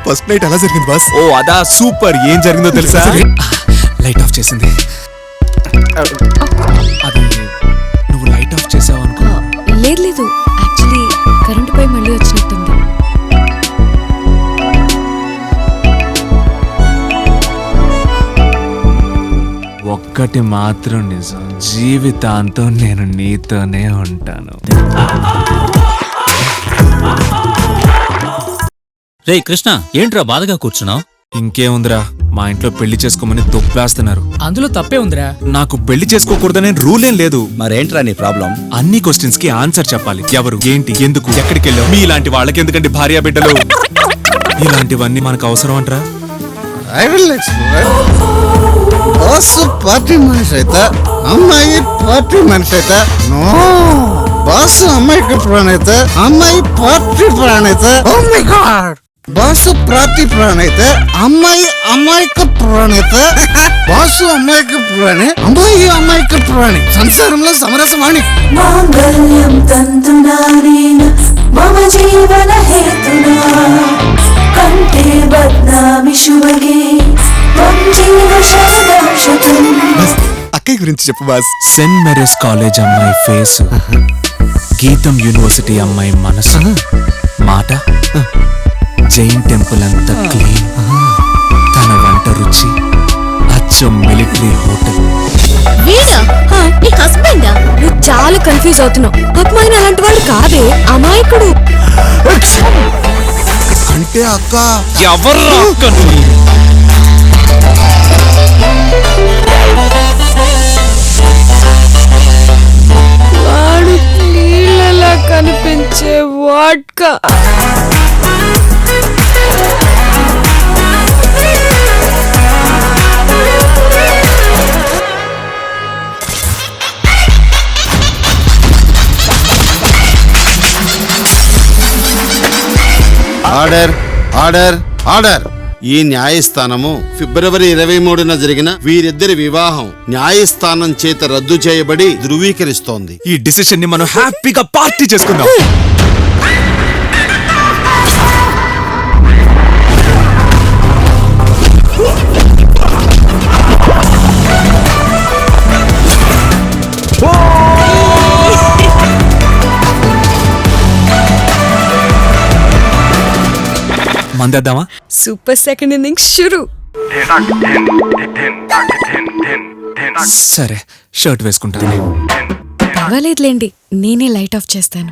First night ఎలా జరిగింది boss? ఓ అదా, సూపర్. ఏం జరిగిందో తెలుసా? లైట్ ఆఫ్ చేసింది. అది నువ్వు లైట్ ఆఫ్ చేసావు అనుకో. లేదు, యాక్చువల్లీ కరెంటు పై మళ్ళీ వచ్చినట్టుంది. ఒక్కటి మాత్రం నిజం, జీవితాంతం నేను నీతోనే ఉంటాను. రే కృష్ణ, ఏంట్రా బాధగా కూర్చున్నావు? ఇంకేముందిరా, మా ఇంట్లో పెళ్లి చేసుకోమని తొప్పేస్తున్నారు. అందులో తప్పే ఉందిరా. నాకు పెళ్లి చేసుకోకూడదనే రూల్ ఏం లేదు. మరేంట్రా నీ ప్రాబ్లం? అన్ని క్వశ్చన్స్ కి ఆన్సర్ చెప్పాలి. ఎవరు, ఏంటి, ఎందుకు, ఎక్కడికి వెళ్ళావు, మీ ఇలాంటి వాళ్ళకి ఎందుకంటే భార్య బిడ్డలు, ఇలాంటివన్నీ మనకు అవసరం అంటరా? I will explain. Boss party మనిషి అయితే, అమ్మాయి పార్టీ మనిషి అయితే, నో బాస్ అమ్మాయికి ప్రాణైతే, అమ్మాయి పార్టీ ప్రాణైతే, oh my god boss party ప్రాణైతే, అమ్మాయి అమ్మాయికి ప్రాణైతే, బాసు అమ్మాయికి ప్రాణి, అమ్మాయి అమ్మాయికి ప్రాణి, సంసారంలో సమరసవాణి. మాంగళ్యం తంతునానేన మమ జీవన హేతునా కంటే బద్నామి శుభగే త్వం జీవ శరదం శతం. బాస్, అక్కయ్య గురించి చెప్పు బాస్. సెయింట్ మేరీస్ కాలేజ్ అమ్మాయి ఫేసు, గీతం యూనివర్సిటీ అమ్మాయి మనసు, మాట జైన్ టెంపుల్ అంత క్లీన్, తన వంట రుచి అచ్చం మిలిటరీ హోటల్. వీడా నీ హస్బెండా? నువ్వు చాలా కన్ఫ్యూజ్ అవుతున్నావు. అమ్మాయిని అలాంటి వాడు కాదే, అమాయకుడు. అంటే అక్క ఎవరు వాడు నీళ్ళలా కనిపించే వాడ్కా. Order order order. ఈ న్యాయస్థానము ఫిబ్రవరి 23న జరిగిన వీరిద్దరి వివాహం న్యాయస్థానం చేత రద్దు చేయబడి ధృవీకరిస్తోంది. ఈ డిసిషన్ ని మనం హ్యాపీగా పార్టీ చేసుకుందాం. మందేద్దామా? సూపర్ సెకండ్ ఇన్నింగ్స్ షురు. సరే, షర్ట్ వేసుకుంటాను. పర్వాలేదులేండి, నేనే లైట్ ఆఫ్ చేస్తాను.